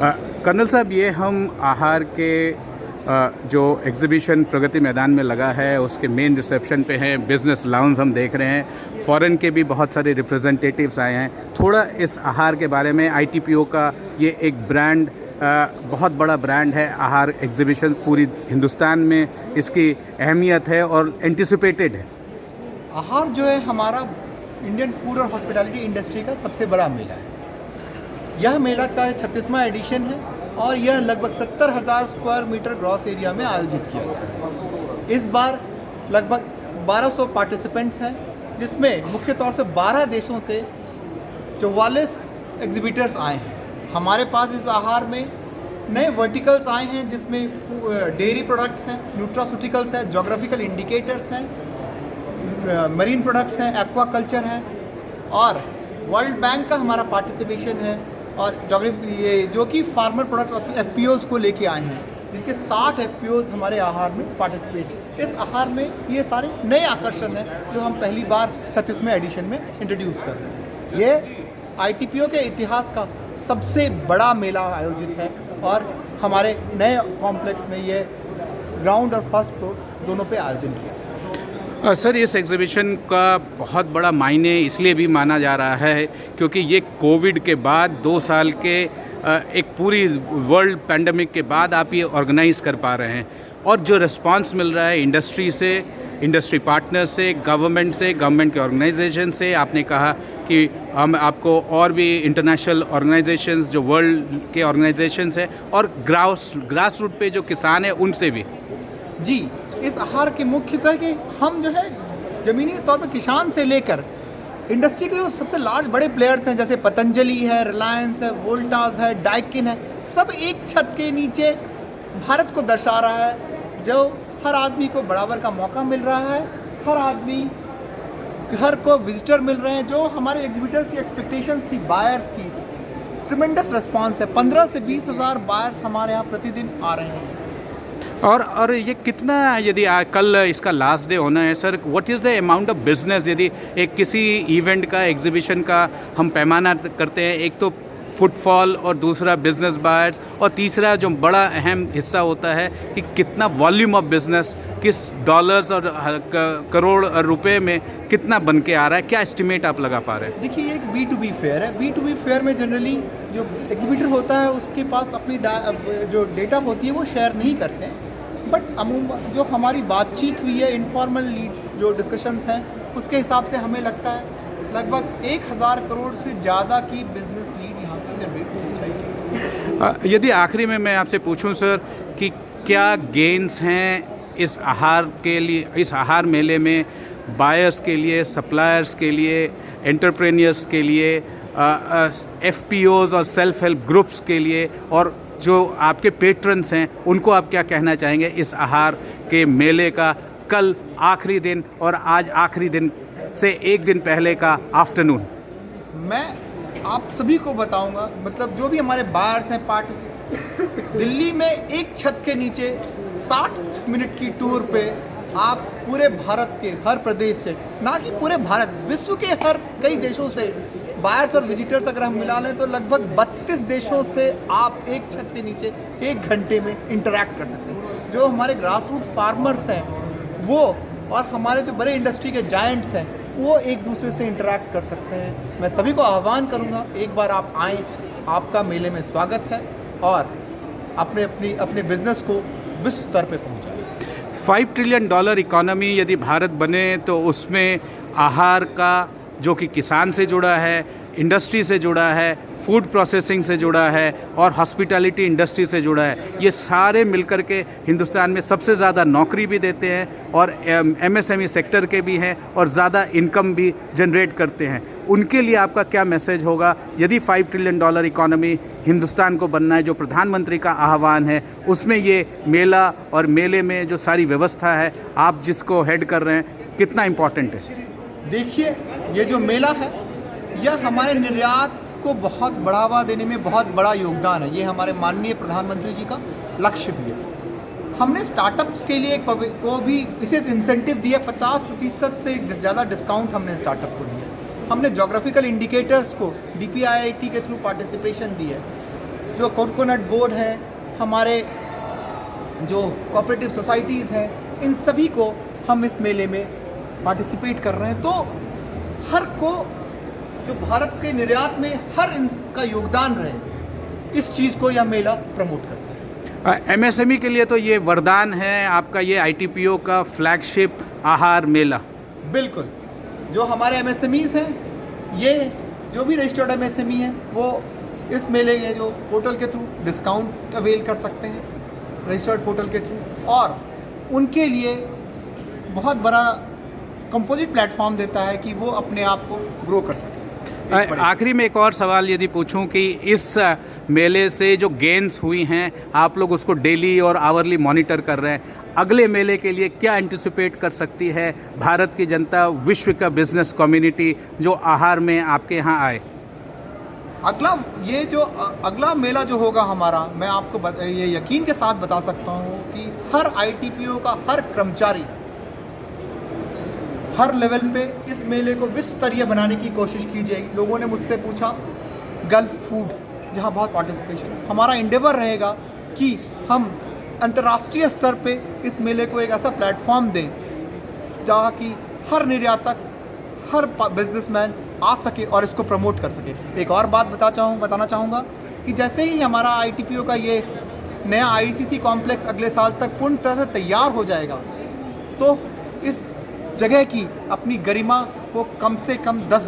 Colonel साहब, ये हम आहार के जो एग्ज़िबिशन प्रगति मैदान में लगा है उसके मेन रिसेप्शन पे हैं। बिज़नेस लाउंज हम देख रहे हैं। फ़ॉरेन के भी बहुत सारे रिप्रेजेंटेटिव्स आए हैं। थोड़ा इस आहार के बारे में, आईटीपीओ का ये एक ब्रांड, बहुत बड़ा ब्रांड है। आहार एग्ज़िबिशन पूरी हिंदुस्तान में इसकी अहमियत है और एंटिसिपेटेड है। आहार जो है हमारा इंडियन फूड और हॉस्पिटैलिटी इंडस्ट्री का सबसे बड़ा मेला है। यह मेला का 36वां एडिशन है और यह लगभग 70,000 स्क्वायर मीटर ग्रॉस एरिया में आयोजित किया गया है। इस बार लगभग 1200 पार्टिसिपेंट्स हैं, जिसमें मुख्य तौर से 12 देशों से 44 एग्जिबिटर्स आए हैं। हमारे पास इस आहार में नए वर्टिकल्स आए हैं, जिसमें डेयरी प्रोडक्ट्स हैं, न्यूट्रास्यूटिकल्स हैं, जोग्राफिकल इंडिकेटर्स हैं, मरीन प्रोडक्ट्स हैं, एक्वाकल्चर है और वर्ल्ड बैंक का हमारा पार्टिसिपेशन है और ये जो कि फार्मर प्रोडक्ट एफपीओज़ को लेके आए हैं, जिनके 60 एफपीओज़ हमारे आहार में पार्टिसिपेट। इस आहार में ये सारे नए आकर्षण हैं जो हम पहली बार 36वें एडिशन में इंट्रोड्यूस कर रहे हैं। ये आईटीपीओ के इतिहास का सबसे बड़ा मेला आयोजित है और हमारे नए कॉम्प्लेक्स में ये ग्राउंड और फर्स्ट फ्लोर दोनों पे आयोजन किया है। सर, इस एग्ज़िबिशन का बहुत बड़ा मायने इसलिए भी माना जा रहा है क्योंकि ये कोविड के बाद 2 साल के एक पूरी वर्ल्ड पैंडमिक के बाद आप ये ऑर्गेनाइज़ कर पा रहे हैं और जो रिस्पांस मिल रहा है इंडस्ट्री से, इंडस्ट्री पार्टनर से, गवर्नमेंट से, गवर्नमेंट के ऑर्गेनाइजेशन से। आपने कहा कि हम आपको और भी इंटरनेशनल ऑर्गेनाइजेशंस, जो वर्ल्ड के ऑर्गेनाइजेशंस हैं और ग्रास रूट पे जो किसान हैं उनसे भी। जी, इस आहार के मुख्यतः कि हम जो है ज़मीनी तौर पर किसान से लेकर इंडस्ट्री के जो सबसे लार्ज बड़े प्लेयर्स हैं, जैसे पतंजलि है, रिलायंस है, वोल्टास है, डाइकिन है, सब एक छत के नीचे भारत को दर्शा रहा है। जो हर आदमी को बराबर का मौका मिल रहा है, हर आदमी, हर को विजिटर मिल रहे हैं। जो हमारे एग्जिबिटर्स की एक्सपेक्टेशंस थी बायर्स की, ट्रिमेंडस रिस्पांस है। 15 से 20 हज़ार बायर्स हमारे यहाँ प्रतिदिन आ रहे हैं। और ये कितना, यदि कल इसका लास्ट डे होना है sir, what is the amount of business यदि एक किसी इवेंट का, एग्जीबिशन का हम पैमाना करते हैं? एक तो फुटफॉल और दूसरा बिजनेस बायर्स और तीसरा जो बड़ा अहम हिस्सा होता है कि कितना वॉल्यूम ऑफ बिजनेस, किस डॉलर्स और करोड़ रुपए में कितना बन के आ रहा है, क्या एस्टिमेट आप लगा पा रहे हैं? देखिए, ये एक B2B फेयर है। B2B फेयर में जनरली जो एग्जिबिटर होता है उसके पास अपनी जो डेटा होती है वो शेयर नहीं करते हैं, बट अमूमन जो हमारी बातचीत हुई है, इनफॉर्मल लीड जो डिस्कशंस हैं, उसके हिसाब से हमें लगता है लगभग 1000 करोड़ से ज़्यादा की बिजनेस लीड यहाँ पर जनरेट हो जाएगी। यदि आखिरी में मैं आपसे पूछूं सर कि क्या गेन्स हैं इस आहार के लिए, इस आहार मेले में बायर्स के लिए, सप्लायर्स के लिए, एंटरप्रेन्योर्स के लिए, एफपीओज़ और सेल्फ हेल्प ग्रुप्स के लिए, और जो आपके पेट्रन्स हैं उनको आप क्या कहना चाहेंगे इस आहार के मेले का कल आखिरी दिन और आज आखिरी दिन से एक दिन पहले का आफ्टरनून? मैं आप सभी को बताऊंगा, मतलब जो भी हमारे बायर्स हैं, दिल्ली में एक छत के नीचे 60 मिनट की टूर पे आप पूरे भारत के हर प्रदेश से, ना कि पूरे भारत, विश्व के हर कई देशों से बायर्स और विजिटर्स अगर हम मिला लें तो लगभग 32 देशों से आप एक छत के नीचे 1 घंटे में इंटरैक्ट कर सकते हैं। जो हमारे ग्रास रूट फार्मर्स हैं वो और हमारे जो बड़े इंडस्ट्री के जायंट्स हैं वो एक दूसरे से इंटरैक्ट कर सकते हैं। मैं सभी को आह्वान करूंगा, एक बार आप आएँ, आपका मेले में स्वागत है और अपने बिजनेस को विश्व स्तर पे पहुंचाएं। $5 ट्रिलियन इकॉनमी यदि भारत बने तो उसमें आहार का, जो कि किसान से जुड़ा है, इंडस्ट्री से जुड़ा है, फूड प्रोसेसिंग से जुड़ा है और हॉस्पिटैलिटी इंडस्ट्री से जुड़ा है, ये सारे मिलकर के हिंदुस्तान में सबसे ज़्यादा नौकरी भी देते हैं और एमएसएमई सेक्टर के भी हैं और ज़्यादा इनकम भी जनरेट करते हैं। उनके लिए आपका क्या मैसेज होगा यदि $5 ट्रिलियन इकॉनमी हिंदुस्तान को बनना है, जो प्रधानमंत्री का आह्वान है, उसमें ये मेला और मेले में जो सारी व्यवस्था है, आप जिसको हेड कर रहे हैं, कितना इम्पॉर्टेंट है? देखिए, ये जो मेला है यह हमारे निर्यात को बहुत बढ़ावा देने में बहुत बड़ा योगदान है। ये हमारे माननीय प्रधानमंत्री जी का लक्ष्य भी है। हमने स्टार्टअप्स के लिए को भी विशेष इंसेंटिव दिया, 50% से ज़्यादा डिस्काउंट हमने स्टार्टअप को दिया। हमने जोग्राफिकल इंडिकेटर्स को DPIIT के थ्रू पार्टिसिपेशन दी है। जो कोकोनट बोर्ड है, हमारे जो कोऑपरेटिव सोसाइटीज़ हैं, इन सभी को हम इस मेले में पार्टिसिपेट कर रहे हैं। तो हर को जो भारत के निर्यात में हर इनका योगदान रहे, इस चीज़ को यह मेला प्रमोट करता है। एमएसएमई के लिए तो ये वरदान है आपका ये आईटीपीओ का फ्लैगशिप आहार मेला। बिल्कुल, जो हमारे एमएसएमईज़ हैं, ये जो भी रजिस्टर्ड एमएसएमई हैं, वो इस मेले के जो पोर्टल के थ्रू डिस्काउंट अवेल कर सकते हैं, रजिस्टर्ड पोर्टल के थ्रू, और उनके लिए बहुत बड़ा कंपोजिट प्लेटफॉर्म देता है कि वो अपने आप को ग्रो कर सकें। आखिरी में एक और सवाल यदि पूछूं कि इस मेले से जो गेन्स हुई हैं आप लोग उसको डेली और आवरली मॉनिटर कर रहे हैं, अगले मेले के लिए क्या एंटिसिपेट कर सकती है भारत की जनता, विश्व का बिजनेस कम्युनिटी जो आहार में आपके यहाँ आए? अगला मेला जो होगा हमारा, मैं आपको ये यकीन के साथ बता सकता हूँ कि हर आईटीपीओ का हर कर्मचारी हर लेवल पे इस मेले को विश्व स्तरीय बनाने की कोशिश की जाएगी। लोगों ने मुझसे पूछा गल्फ फूड, जहाँ बहुत पार्टिसिपेशन, हमारा इंडेवर रहेगा कि हम अंतर्राष्ट्रीय स्तर पे इस मेले को एक ऐसा प्लेटफॉर्म दें जहाँ कि हर निर्यातक, हर बिजनेसमैन आ सके और इसको प्रमोट कर सके। एक और बात बताना चाहूँगा कि जैसे ही हमारा आईटीपीओ का ये नया आईसीसी कॉम्प्लेक्स अगले साल तक पूर्ण तरह से तैयार हो जाएगा, तो इस जगह की अपनी गरिमा को कम से कम 10